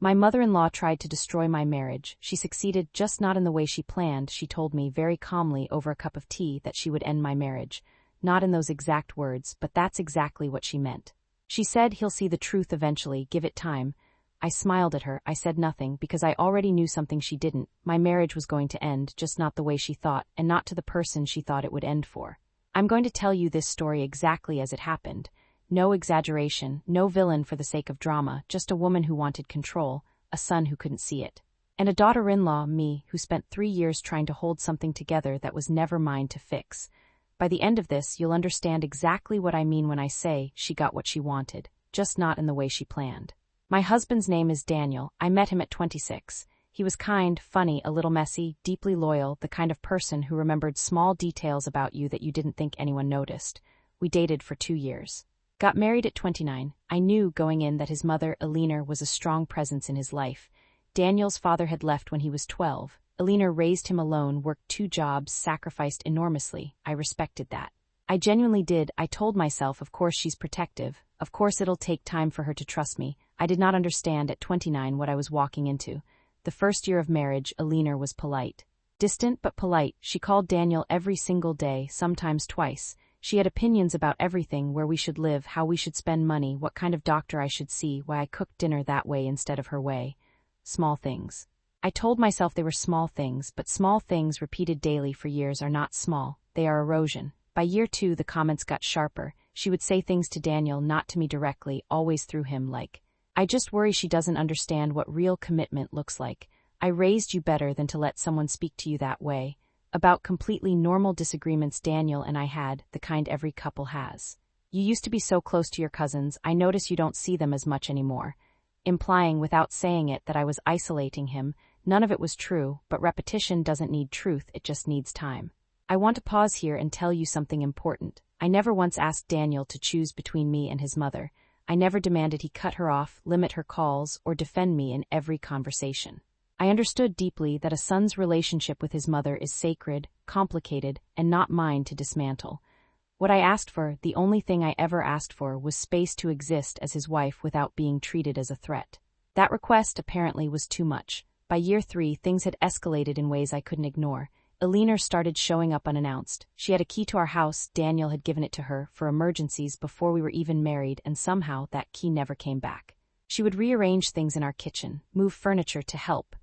My mother-in-law tried to destroy my marriage. She succeeded, just not in the way she planned. She told me very calmly over a cup of tea that she would end my marriage. Not in those exact words, but that's exactly what she meant. She said, "He'll see the truth eventually, give it time." I smiled at her. I said nothing because I already knew something she didn't. My marriage was going to end, just not the way she thought, and not to the person she thought it would end for. I'm going to tell you this story exactly as it happened. No exaggeration, no villain for the sake of drama, just a woman who wanted control, a son who couldn't see it, and a daughter-in-law, me, who spent 3 years trying to hold something together that was never mine to fix. By the end of this, you'll understand exactly what I mean when I say she got what she wanted, just not in the way she planned. My husband's name is Daniel. I met him at 26. He was kind, funny, a little messy, deeply loyal, the kind of person who remembered small details about you that you didn't think anyone noticed. We dated for 2 years. Got married at 29. I knew going in that his mother, Alina, was a strong presence in his life. Daniel's father had left when he was 12. Alina raised him alone, worked 2 jobs, sacrificed enormously. I respected that. I genuinely did. I told myself, of course she's protective. Of course it'll take time for her to trust me. I did not understand at 29 what I was walking into. The first year of marriage, Alina was polite. Distant but polite. She called Daniel every single day, sometimes twice. She had opinions about everything, where we should live, how we should spend money, what kind of doctor I should see, why I cooked dinner that way instead of her way. Small things. I told myself they were small things, but small things repeated daily for years are not small, they are erosion. By year 2 the comments got sharper. She would say things to Daniel, not to me directly, always through him, like, "I just worry she doesn't understand what real commitment looks like. I raised you better than to let someone speak to you that way." About completely normal disagreements Daniel and I had, the kind every couple has. "You used to be so close to your cousins, I notice you don't see them as much anymore." Implying, without saying it, that I was isolating him. None of it was true, but repetition doesn't need truth, it just needs time. I want to pause here and tell you something important. I never once asked Daniel to choose between me and his mother. I never demanded he cut her off, limit her calls, or defend me in every conversation. I understood deeply that a son's relationship with his mother is sacred, complicated, and not mine to dismantle. What I asked for, the only thing I ever asked for, was space to exist as his wife without being treated as a threat. That request apparently was too much. By year 3, things had escalated in ways I couldn't ignore. Alina started showing up unannounced. She had a key to our house. Daniel had given it to her for emergencies before we were even married, and somehow that key never came back. She would rearrange things in our kitchen, move furniture to help,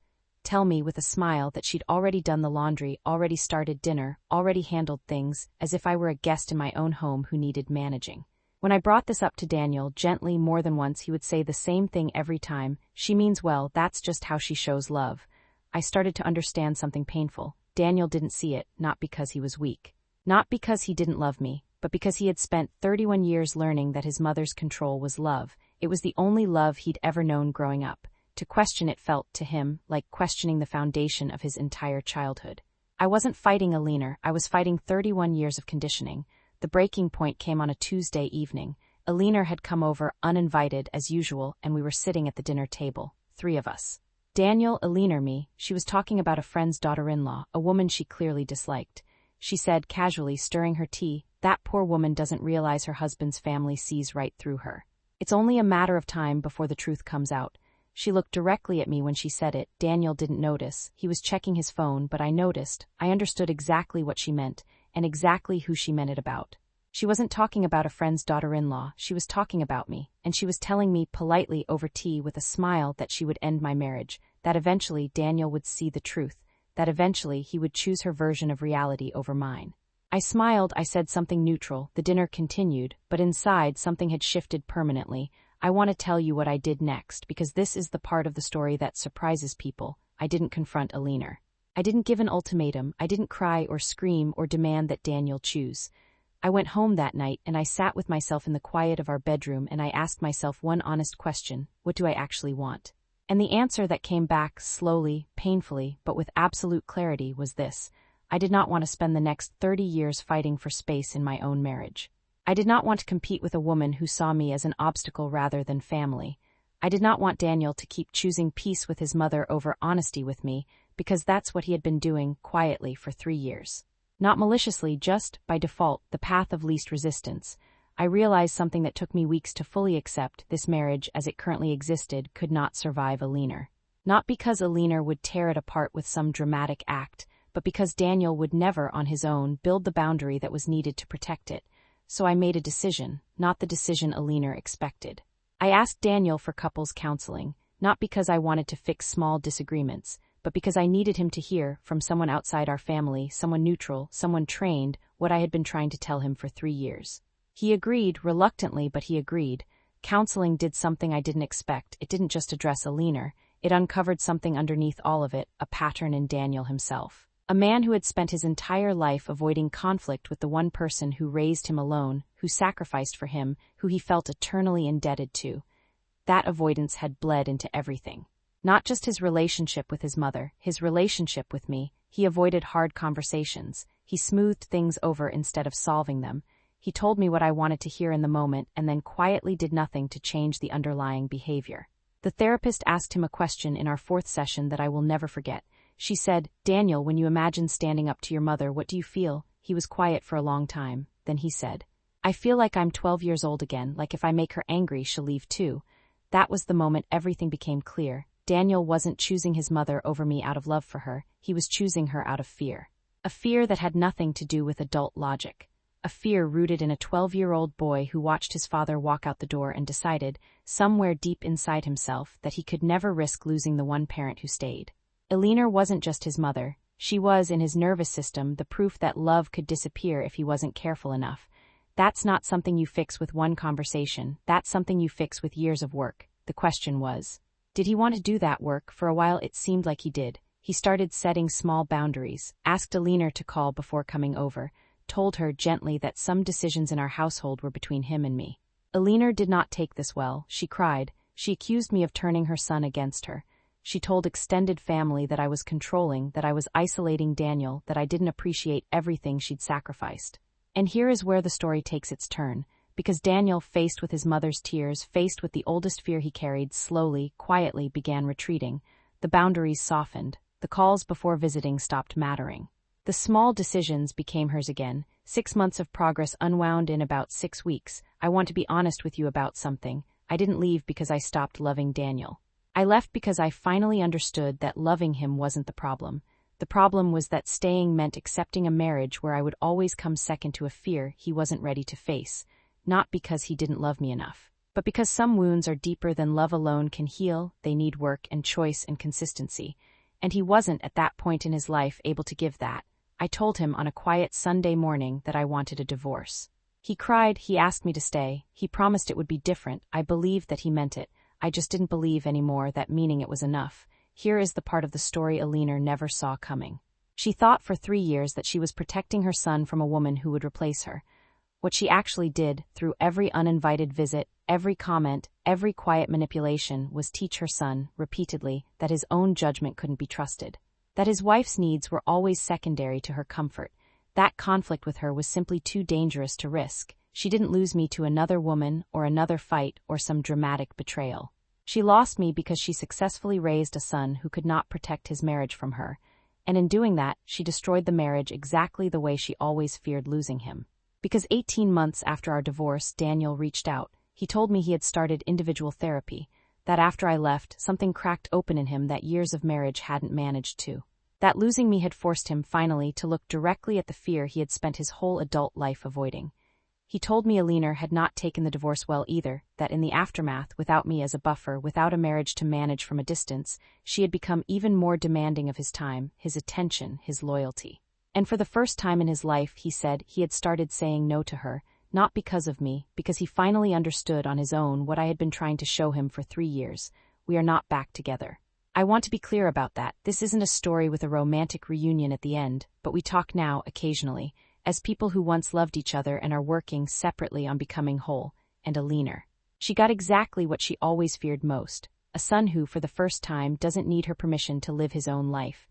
tell me with a smile that she'd already done the laundry, already started dinner, already handled things, as if I were a guest in my own home who needed managing. When I brought this up to Daniel, gently more than once, he would say the same thing every time: "She means well, that's just how she shows love." I started to understand something painful. Daniel didn't see it, not because he was weak. Not because he didn't love me, but because he had spent 31 years learning that his mother's control was love. It was the only love he'd ever known growing up. To question it felt, to him, like questioning the foundation of his entire childhood. I wasn't fighting Alina, I was fighting 31 years of conditioning. The breaking point came on a Tuesday evening. Alina had come over uninvited as usual, and we were sitting at the dinner table, 3 of us. Daniel, Alina, me. She was talking about a friend's daughter-in-law, a woman she clearly disliked. She said, casually, stirring her tea, "That poor woman doesn't realize her husband's family sees right through her. It's only a matter of time before the truth comes out." She looked directly at me when she said it. Daniel didn't notice. He was checking his phone, but I noticed. I understood exactly what she meant, and exactly who she meant it about. She wasn't talking about a friend's daughter-in-law, she was talking about me, and she was telling me politely over tea with a smile that she would end my marriage, that eventually Daniel would see the truth, that eventually he would choose her version of reality over mine. I smiled, I said something neutral, the dinner continued, but inside something had shifted permanently. I want to tell you what I did next, because this is the part of the story that surprises people. I didn't confront Alina. I didn't give an ultimatum, I didn't cry or scream or demand that Daniel choose. I went home that night and I sat with myself in the quiet of our bedroom and I asked myself one honest question: what do I actually want? And the answer that came back slowly, painfully, but with absolute clarity was this: I did not want to spend the next 30 years fighting for space in my own marriage. I did not want to compete with a woman who saw me as an obstacle rather than family. I did not want Daniel to keep choosing peace with his mother over honesty with me, because that's what he had been doing quietly for 3 years. Not maliciously, just, by default, the path of least resistance. I realized something that took me weeks to fully accept: this marriage, as it currently existed, could not survive Alina. Not because Alina would tear it apart with some dramatic act, but because Daniel would never, on his own, build the boundary that was needed to protect it. So I made a decision, not the decision Alina expected. I asked Daniel for couples counseling, not because I wanted to fix small disagreements, but because I needed him to hear, from someone outside our family, someone neutral, someone trained, what I had been trying to tell him for 3 years. He agreed, reluctantly, but he agreed. Counseling did something I didn't expect. It didn't just address Alina. It uncovered something underneath all of it, a pattern in Daniel himself. A man who had spent his entire life avoiding conflict with the one person who raised him alone, who sacrificed for him, who he felt eternally indebted to. That avoidance had bled into everything. Not just his relationship with his mother, his relationship with me. He avoided hard conversations. He smoothed things over instead of solving them. He told me what I wanted to hear in the moment and then quietly did nothing to change the underlying behavior. The therapist asked him a question in our 4th session that I will never forget. She said, "Daniel, when you imagine standing up to your mother, what do you feel?" He was quiet for a long time. Then he said, "I feel like I'm 12 years old again, like if I make her angry, she'll leave too." That was the moment everything became clear. Daniel wasn't choosing his mother over me out of love for her. He was choosing her out of fear. A fear that had nothing to do with adult logic. A fear rooted in a 12-year-old boy who watched his father walk out the door and decided, somewhere deep inside himself, that he could never risk losing the one parent who stayed. Alina wasn't just his mother. She was, in his nervous system, the proof that love could disappear if he wasn't careful enough. That's not something you fix with one conversation. That's something you fix with years of work. The question was, did he want to do that work? For a while it seemed like he did. He started setting small boundaries, asked Alina to call before coming over, told her gently that some decisions in our household were between him and me. Alina did not take this well. She cried. She accused me of turning her son against her. She told extended family that I was controlling, that I was isolating Daniel, that I didn't appreciate everything she'd sacrificed. And here is where the story takes its turn. Because Daniel, faced with his mother's tears, faced with the oldest fear he carried, slowly, quietly began retreating. The boundaries softened. The calls before visiting stopped mattering. The small decisions became hers again. 6 months of progress unwound in about 6 weeks. I want to be honest with you about something. I didn't leave because I stopped loving Daniel. I left because I finally understood that loving him wasn't the problem. The problem was that staying meant accepting a marriage where I would always come second to a fear he wasn't ready to face. Not because he didn't love me enough, but because some wounds are deeper than love alone can heal. They need work and choice and consistency. And he wasn't, at that point in his life, able to give that. I told him on a quiet Sunday morning that I wanted a divorce. He cried. He asked me to stay. He promised it would be different. I believed that he meant it. I just didn't believe anymore that meaning it was enough. Here is the part of the story Alina never saw coming. She thought for 3 years that she was protecting her son from a woman who would replace her. What she actually did, through every uninvited visit, every comment, every quiet manipulation, was teach her son, repeatedly, that his own judgment couldn't be trusted. That his wife's needs were always secondary to her comfort. That conflict with her was simply too dangerous to risk. She didn't lose me to another woman, or another fight, or some dramatic betrayal. She lost me because she successfully raised a son who could not protect his marriage from her. And in doing that, she destroyed the marriage exactly the way she always feared losing him. Because 18 months after our divorce, Daniel reached out. He told me he had started individual therapy. That after I left, something cracked open in him that years of marriage hadn't managed to. That losing me had forced him, finally, to look directly at the fear he had spent his whole adult life avoiding. He told me Alina had not taken the divorce well either, that in the aftermath, without me as a buffer, without a marriage to manage from a distance, she had become even more demanding of his time, his attention, his loyalty. And for the first time in his life, he said, he had started saying no to her, not because of me, because he finally understood on his own what I had been trying to show him for 3 years. We are not back together. I want to be clear about that. This isn't a story with a romantic reunion at the end, but we talk now, occasionally, as people who once loved each other and are working separately on becoming whole. And Alina. She got exactly what she always feared most. A son who, for the first time, doesn't need her permission to live his own life.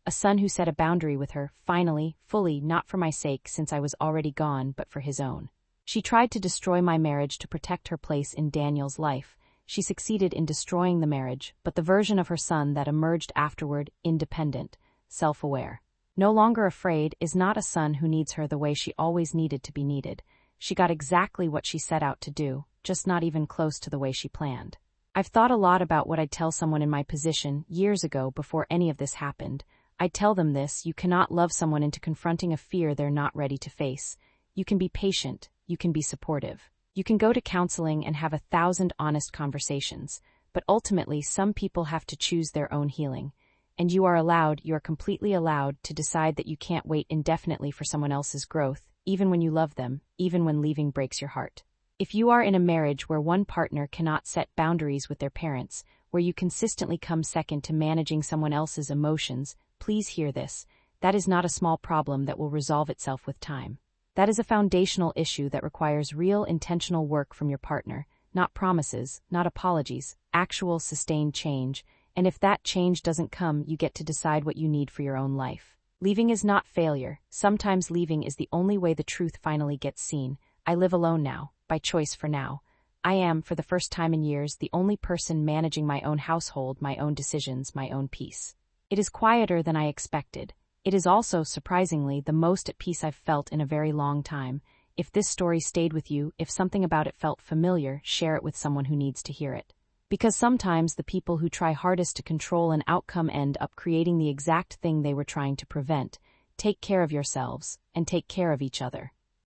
A son who set a boundary with her, finally, fully, not for my sake since I was already gone, but for his own. She tried to destroy my marriage to protect her place in Daniel's life. She succeeded in destroying the marriage, but the version of her son that emerged afterward, independent, self-aware, no longer afraid, is not a son who needs her the way she always needed to be needed. She got exactly what she set out to do, just not even close to the way she planned. I've thought a lot about what I'd tell someone in my position years ago before any of this happened. I'd tell them this: you cannot love someone into confronting a fear they're not ready to face. You can be patient, you can be supportive. You can go to counseling and have 1,000 honest conversations, but ultimately some people have to choose their own healing. And you are completely allowed to decide that you can't wait indefinitely for someone else's growth, even when you love them, even when leaving breaks your heart. If you are in a marriage where one partner cannot set boundaries with their parents, where you consistently come second to managing someone else's emotions, please hear this. That is not a small problem that will resolve itself with time. That is a foundational issue that requires real intentional work from your partner, not promises, not apologies, actual sustained change. And if that change doesn't come, you get to decide what you need for your own life. Leaving is not failure. Sometimes leaving is the only way the truth finally gets seen. I live alone now, by choice for now. I am, for the first time in years, the only person managing my own household, my own decisions, my own peace. It is quieter than I expected. It is also, surprisingly, the most at peace I've felt in a very long time. If this story stayed with you, if something about it felt familiar, share it with someone who needs to hear it. Because sometimes the people who try hardest to control an outcome end up creating the exact thing they were trying to prevent. Take care of yourselves, and take care of each other.